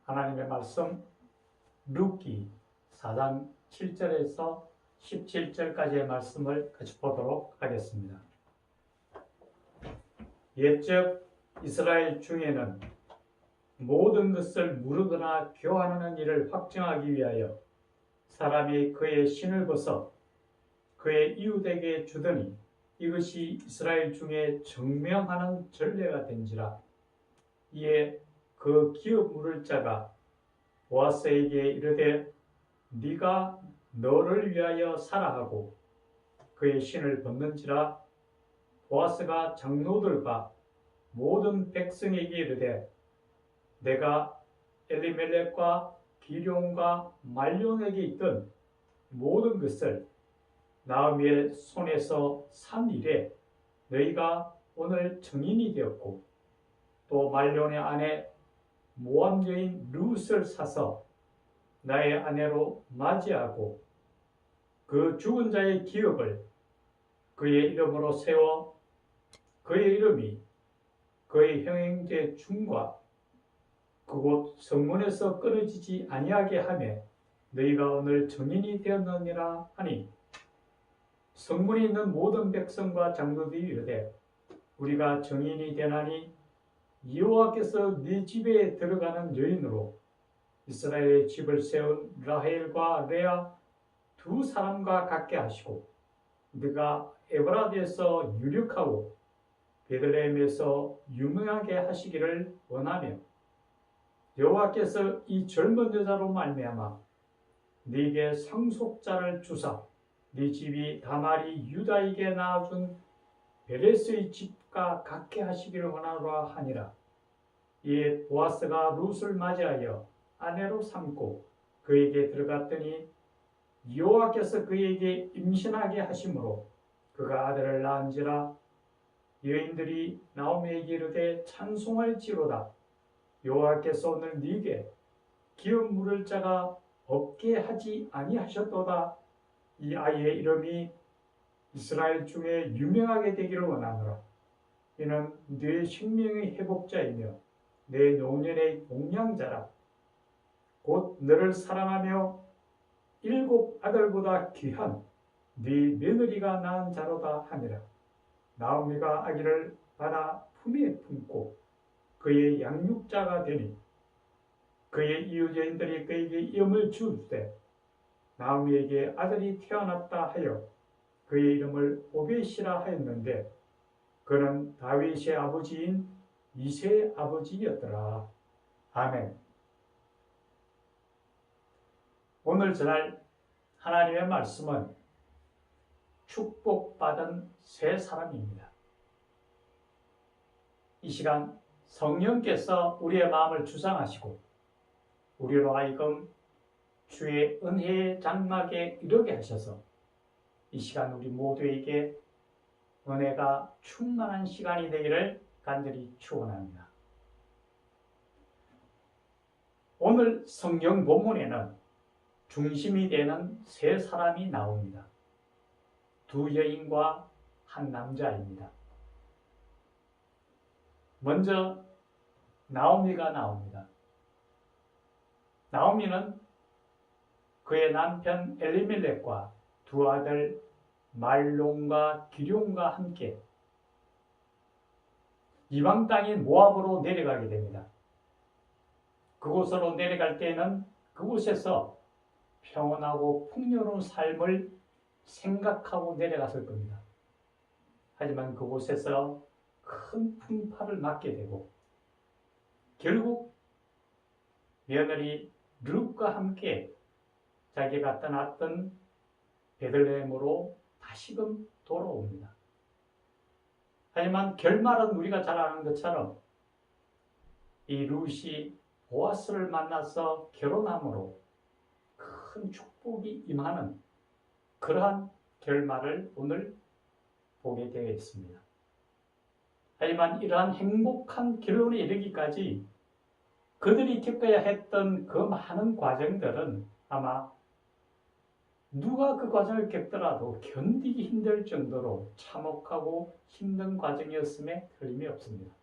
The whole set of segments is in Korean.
하나님의 말씀 룻기 4장 7절에서 17절까지의 말씀을 같이 보도록 하겠습니다. 옛적 이스라엘 중에는 모든 것을 무르거나 교환하는 일을 확정하기 위하여 사람이 그의 신을 벗어 그의 이웃에게 주더니 이것이 이스라엘 중에 정명하는 전례가 된지라. 이에 그 기업 물을 자가 보아스에게 이르되 네가 너를 위하여 사라 하고 그의 신을 벗는지라. 보아스가 장로들과 모든 백성에게 이르되 내가 엘리멜렉과 기룡과 말룡에게 있던 모든 것을 나오미의 손에서 산 이래 너희가 오늘 증인이 되었고 또 말룡의 아내 모압 여인 룻을 사서 나의 아내로 맞이하고 그 죽은 자의 기업을 그의 이름으로 세워 그의 이름이 그의 형행제 중과 그곳 성문에서 끊어지지 아니하게 하며 너희가 오늘 증인이 되었느니라 하니 성문에 있는 모든 백성과 장로들이 이르되 우리가 증인이 되나니 여호와께서 네 집에 들어가는 여인으로 이스라엘의 집을 세운 라헬과 레아 두 사람과 같게 하시고 네가 에브라드에서 유력하고 베들레헴에서 유명하게 하시기를 원하며 여호와께서 이 젊은 여자로 말미암아 네게 상속자를 주사 네 집이 다말이 유다에게 낳아준 베레스의 집과 같게 하시기를 원하노라 하니라. 이에 보아스가 룻을 맞이하여 아내로 삼고 그에게 들어갔더니 여호와께서 그에게 임신하게 하심으로 그가 아들을 낳은지라. 여인들이 나오미에게 이르되 찬송할지로다. 여호와께서 오늘 네게 기업 물을 자가 없게 하지 아니하셨도다. 이 아이의 이름이 이스라엘 중에 유명하게 되기를 원하노라. 이는 네 생명의 회복자이며 내 노년의 공양자라. 곧 너를 사랑하며 7 아들보다 귀한 네 며느리가 낳은 자로다 하니라. 나오미가 아기를 받아 품에 품고 그의 양육자가 되니 그의 이웃 여인들이 그에게 이름을 주되 나오미에게 아들이 태어났다 하여 그의 이름을 오벳이라 하였는데 그는 다윗의 아버지인 이새의 아버지였더라. 아멘. 오늘 전할 하나님의 말씀은 축복받은 세 사람입니다. 이 시간 성령께서 우리의 마음을 주장하시고 우리로 하여금 주의 은혜의 장막에 이르게 하셔서 이 시간 우리 모두에게 은혜가 충만한 시간이 되기를 간절히 축원합니다. 오늘 성경 본문에는 중심이 되는 세 사람이 나옵니다. 2 여인과 1 남자입니다. 먼저 나오미가 나옵니다. 나오미는 그의 남편 엘리멜렉과 2 아들 말론과 기룡과 함께 이방 땅인 모압으로 내려가게 됩니다. 그곳으로 내려갈 때에는 그곳에서 평온하고 풍요로운 삶을 생각하고 내려갔을 겁니다. 하지만 그곳에서 큰 풍파를 맞게 되고 결국 며느리 룻과 함께 자기가 떠났던 베들레헴으로 다시금 돌아옵니다. 하지만 결말은 우리가 잘 아는 것처럼 이 룻이 보아스를 만나서 결혼함으로 큰 축복이 임하는 그러한 결말을 오늘 보게 되어 있습니다. 하지만 이러한 행복한 결론에 이르기까지 그들이 겪어야 했던 그 많은 과정들은 아마 누가 그 과정을 겪더라도 견디기 힘들 정도로 참혹하고 힘든 과정이었음에 틀림이 없습니다.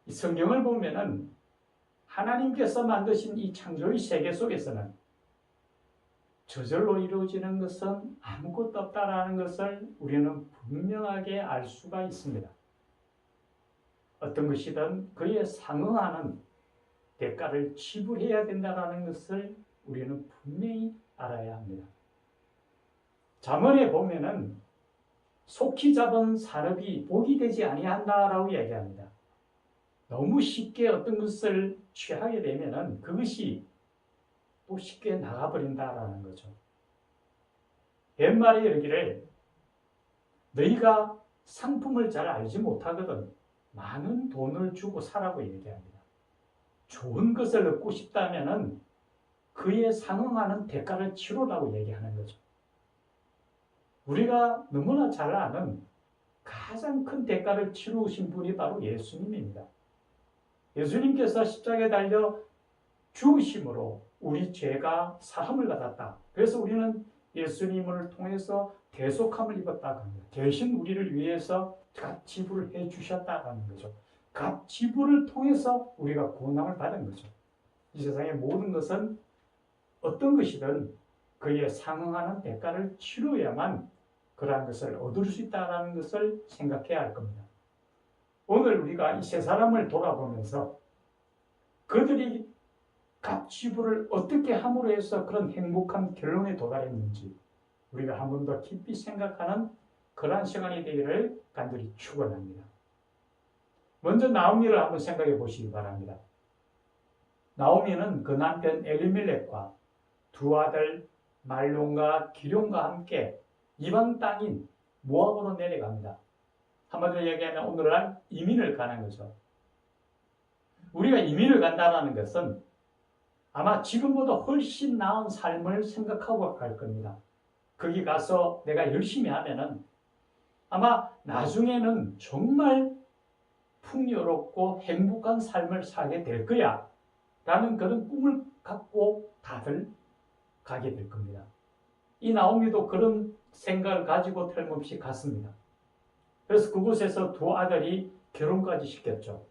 이 성경을 보면은 하나님께서 만드신 이 창조의 세계 속에서는 저절로 이루어지는 것은 아무것도 없다라는 것을 우리는 분명하게 알 수가 있습니다. 어떤 것이든 그에 상응하는 대가를 지불해야 된다는 것을 우리는 분명히 알아야 합니다. 잠언에 보면은 속히 잡은 산업이 복이 되지 아니한다라고 얘기합니다. 너무 쉽게 어떤 것을 취하게 되면은 그것이 또 쉽게 나가버린다라는 거죠. 옛말에 이르기를 너희가 상품을 잘 알지 못하거든 많은 돈을 주고 사라고 얘기합니다. 좋은 것을 얻고 싶다면은 그에 상응하는 대가를 치르라고 얘기하는 거죠. 우리가 너무나 잘 아는 가장 큰 대가를 치르신 분이 바로 예수님입니다. 예수님께서 십자가에 달려 죽으심으로 우리 죄가 사함을 받았다. 그래서 우리는 예수님을 통해서 대속함을 입었다고 합니다. 대신 우리를 위해서 값 지불을 해주셨다는 거죠. 값 지불을 통해서 우리가 구원함을 받은 거죠. 이 세상의 모든 것은 어떤 것이든 그에 상응하는 대가를 치러야만 그러한 것을 얻을 수 있다는 것을 생각해야 할 겁니다. 오늘 우리가 이 세 사람을 돌아보면서 그들이 값 지불을 어떻게 함으로 해서 그런 행복한 결론에 도달했는지 우리가 한 번 더 깊이 생각하는 그러한 시간이 되기를 간절히 축원합니다. 먼저 나오미를 한번 생각해 보시기 바랍니다. 나오미는 그 남편 엘리멜렉과 두 아들 말론과 기럯과 함께 이방 땅인 모압으로 내려갑니다. 한마디로 얘기하면 오늘날 이민을 가는 거죠. 우리가 이민을 간다는 것은 아마 지금보다 훨씬 나은 삶을 생각하고 갈 겁니다. 거기 가서 내가 열심히 하면은 아마 나중에는 정말 풍요롭고 행복한 삶을 살게 될 거야 라는 그런 꿈을 갖고 다들 가게 될 겁니다. 이 나오미도 그런 생각을 가지고 틀림없이 갔습니다. 그래서 그곳에서 두 아들이 결혼까지 시켰죠.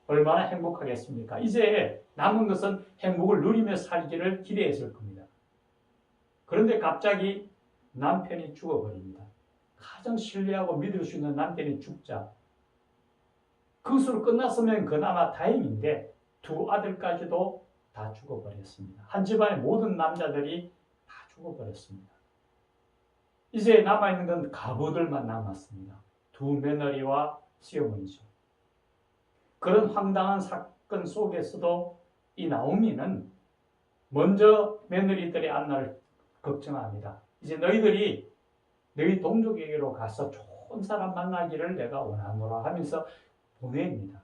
얼마나 행복하겠습니까? 이제 남은 것은 행복을 누리며 살기를 기대했을 겁니다. 그런데 갑자기 남편이 죽어버립니다. 가장 신뢰하고 믿을 수 있는 남편이 죽자 그것으로 끝났으면 그나마 다행인데 두 아들까지도 다 죽어버렸습니다. 한 집안의 모든 남자들이 다 죽어버렸습니다. 이제 남아있는 건 가부들만 남았습니다. 두 며느리와 시어머니죠. 그런 황당한 사건 속에서도 이 나오미는 먼저 며느리들의 안날을 걱정합니다. 이제 너희들이 너희 동족에게로 가서 좋은 사람 만나기를 내가 원하노라 하면서 보냅니다.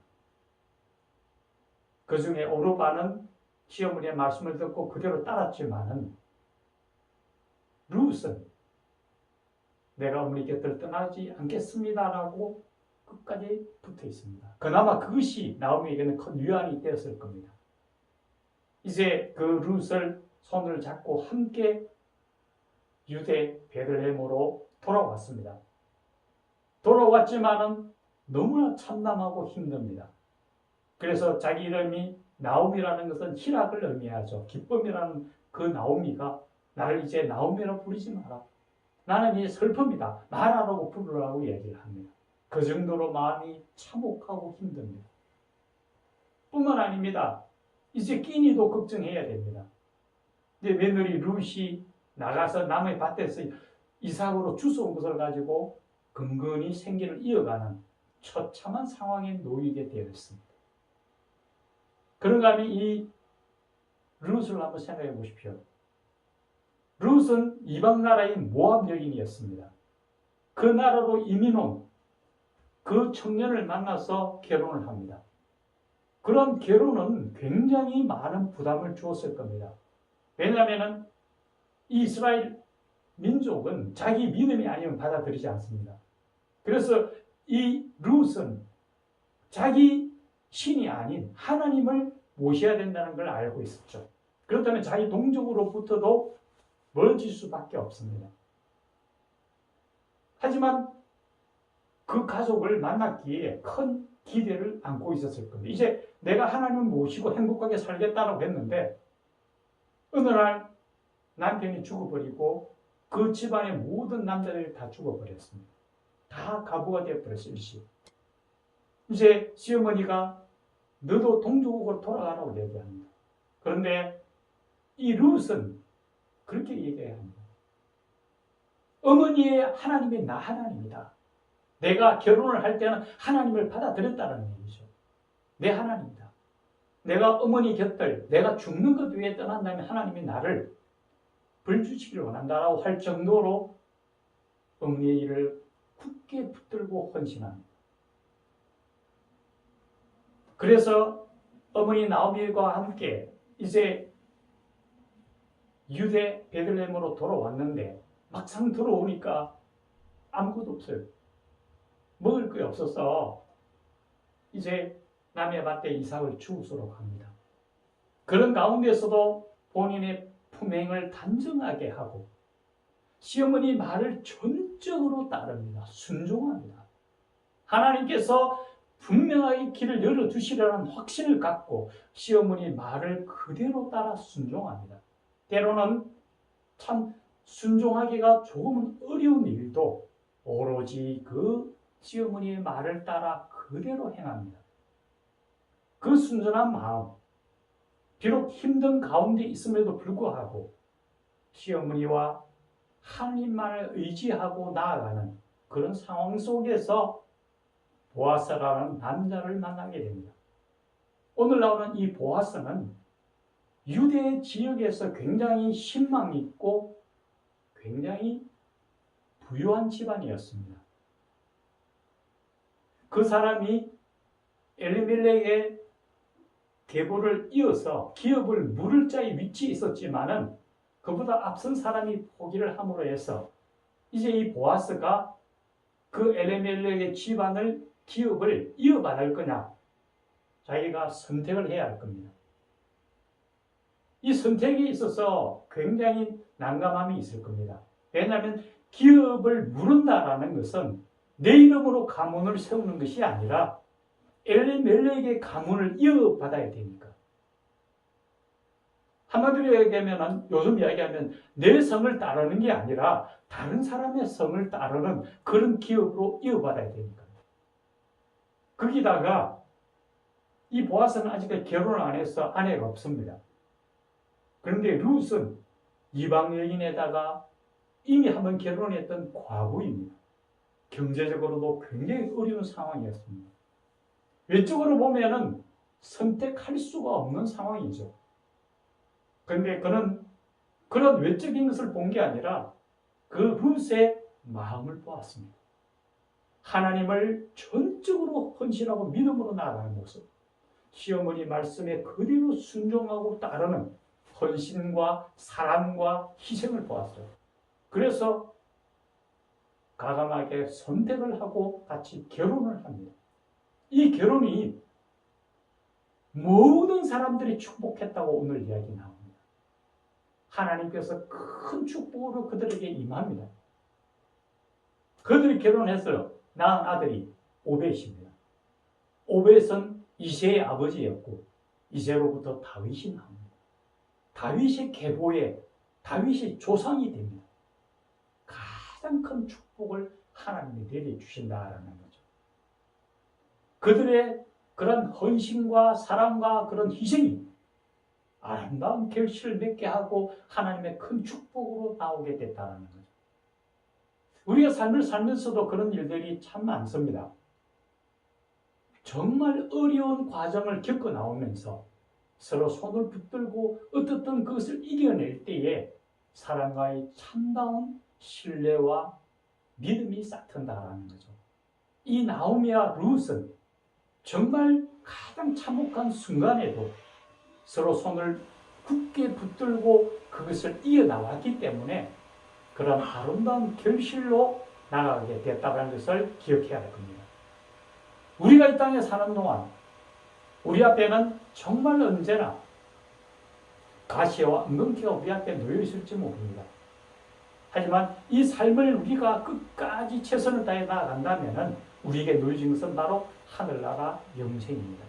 그 중에 오르바는 시어머니의 말씀을 듣고 그대로 따랐지만은 룻은 내가 어머니 곁을 떠나지 않겠습니다라고 끝까지 붙어 있습니다. 그나마 그것이 나오미에게는 큰 위안이 되었을 겁니다. 이제 그 룻을 손을 잡고 함께 유대 베들레헴으로 돌아왔습니다. 돌아왔지만은 너무나 참담하고 힘듭니다. 그래서 자기 이름이 나오미라는 것은 희락을 의미하죠. 기쁨이라는 그 나오미가 나를 이제 나오미라고 부르지 마라. 나는 이제 슬픔이다. 나라라고 부르라고 얘기를 합니다. 그 정도로 마음이 참혹하고 힘듭니다. 뿐만 아닙니다. 이제 끼니도 걱정해야 됩니다. 이제 며느리 룻이 나가서 남의 밭에서 이삭으로 주워온 것을 가지고 근근히 생계를 이어가는 처참한 상황에 놓이게 되어 있습니다. 그런가 하면 이 룻을 한번 생각해 보십시오. 룻은 이방 나라인 모압 여인이었습니다. 그 나라로 이민 온 그 청년을 만나서 결혼을 합니다. 그런 결혼은 굉장히 많은 부담을 주었을 겁니다. 왜냐하면 이스라엘 민족은 자기 믿음이 아니면 받아들이지 않습니다. 그래서 이 룻은 자기 신이 아닌 하나님을 모셔야 된다는 걸 알고 있었죠. 그렇다면 자기 동족으로부터도 멀어질 수밖에 없습니다. 하지만 그 가족을 만났기에 큰 기대를 안고 있었을 겁니다. 이제 내가 하나님을 모시고 행복하게 살겠다라고 했는데 어느 날 남편이 죽어버리고 그 집안의 모든 남자들이 다 죽어버렸습니다. 다 가부가 되어버렸어요. 이제 시어머니가 너도 동족으로 돌아가라고 얘기합니다. 그런데 이 룻은 그렇게 얘기합니다. 어머니의 하나님이 나 하나님이다. 내가 결혼을 할 때는 하나님을 받아들였다는 얘기죠. 내 하나님이다. 내가 어머니 곁을 내가 죽는 것 위에 떠난다면 하나님이 나를 벌주시기를 원한다라고 할 정도로 어머니의 일을 굳게 붙들고 헌신합니다. 그래서 어머니 나오미와 함께 이제 유대 베들레헴으로 돌아왔는데 막상 들어오니까 아무것도 없어요. 먹을 게 없어서 이제 남의 밭에 이삭을 주우러 갑니다. 그런 가운데서도 본인의 품행을 단정하게 하고 시어머니 말을 전적으로 따릅니다. 순종합니다. 하나님께서 분명하게 길을 열어주시려는 확신을 갖고 시어머니 말을 그대로 따라 순종합니다. 때로는 참 순종하기가 조금은 어려운 일도 오로지 그 시어머니의 말을 따라 그대로 행합니다. 그 순전한 마음, 비록 힘든 가운데 있음에도 불구하고 시어머니와 하나님만을 의지하고 나아가는 그런 상황 속에서 보아스라는 남자를 만나게 됩니다. 오늘 나오는 이 보아스는 유대 지역에서 굉장히 신망 있고 굉장히 부유한 집안이었습니다. 그 사람이 엘리멜렉의 계보를 이어서 기업을 물을 자의 위치에 있었지만은 그보다 앞선 사람이 포기를 함으로 해서 이제 이 보아스가 그 엘리멜렉의 집안을 기업을 이어받을 거냐 자기가 선택을 해야 할 겁니다. 이 선택에 있어서 굉장히 난감함이 있을 겁니다. 왜냐하면 기업을 물은다라는 것은 내 이름으로 가문을 세우는 것이 아니라 엘리멜렉의 가문을 이어받아야 되니까. 한마디로 얘기하면 요즘 이야기하면 내 성을 따르는 게 아니라 다른 사람의 성을 따르는 그런 기업으로 이어받아야 되니까. 거기다가 이 보아스는 아직까지 결혼을 안 해서 아내가 없습니다. 그런데 룻은 이방 여인에다가 이미 한번 결혼했던 과부입니다. 경제적으로도 굉장히 어려운 상황이었습니다. 외적으로 보면은 선택할 수가 없는 상황이죠. 그런데 그런 외적인 것을 본 게 아니라 그 룻의 마음을 보았습니다. 하나님을 전적으로 헌신하고 믿음으로 나아가는 모습, 시어머니 말씀에 그대로 순종하고 따르는 헌신과 사랑과 희생을 보았어요. 그래서 가감하게 선택을 하고 같이 결혼을 합니다. 이 결혼이 모든 사람들이 축복했다고 오늘 이야기 나옵니다. 하나님께서 큰 축복으로 그들에게 임합니다. 그들이 결혼해서 낳은 아들이 오벳입니다. 오벳은 이새의 아버지였고 이새로부터 다윗이 나옵니다. 다윗의 계보에 다윗이 조상이 됩니다. 가장 큰 축복을 하나님이 내려주신다라는 거죠. 그들의 그런 헌신과 사랑과 그런 희생이 아름다운 결실을 맺게 하고 하나님의 큰 축복으로 나오게 됐다는 거죠. 우리가 삶을 살면서도 그런 일들이 참 많습니다. 정말 어려운 과정을 겪어 나오면서 서로 손을 붙들고 어떻든 그것을 이겨낼 때에 사람과의 참다운 신뢰와 믿음이 싹튼다라는 거죠. 이 나오미와 룻은 정말 가장 참혹한 순간에도 서로 손을 굳게 붙들고 그것을 이어나왔기 때문에 그런 아름다운 결실로 나가게 됐다는 것을 기억해야 할 겁니다. 우리가 이 땅에 사는 동안 우리 앞에는 정말 언제나 가시와 은근키가 우리 앞에 놓여 있을지 모릅니다. 하지만 이 삶을 우리가 끝까지 최선을 다해 나아간다면 우리에게 놓여진 것은 바로 하늘나라 영생입니다.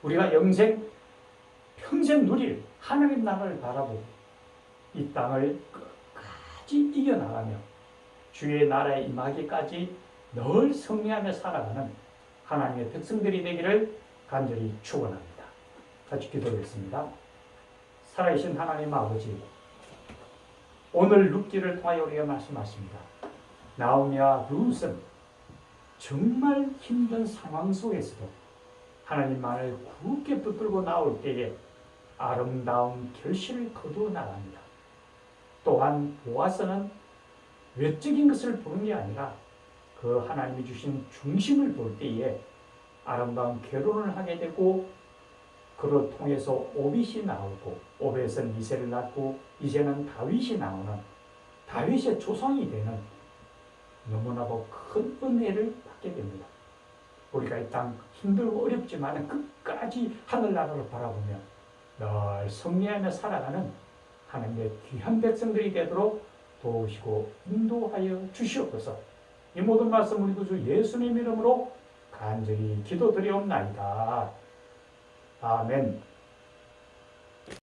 우리가 평생 누릴 하나님 나라를 바라보고 이 땅을 끝까지 이겨나가며 주의 나라에 임하기까지 늘 승리하며 살아가는 하나님의 백성들이 되기를 간절히 축원합니다. 같이 기도하겠습니다. 살아계신 하나님 아버지, 오늘 룻기를 통하여 우리가 말씀하십니다. 나오미와 룻은 정말 힘든 상황 속에서도 하나님만을 굳게 붙들고 나올 때에 아름다운 결실을 거두어 나갑니다. 또한 보아스는 외적인 것을 보는 게 아니라 그 하나님이 주신 중심을 볼 때에 아름다운 결혼을 하게 되고 그를 통해서 오빗이 나오고 오벳은 이새를 낳고 이새는 다윗이 나오는 다윗의 조상이 되는 너무나도 큰 은혜를 받게 됩니다. 우리가 이 땅 힘들고 어렵지만 끝까지 하늘나라를 바라보며 늘 승리하며 살아가는 하나님의 귀한 백성들이 되도록 도우시고 인도하여 주시옵소서. 이 모든 말씀 우리 구주 예수님 이름으로 간절히 기도드리옵나이다. 아멘.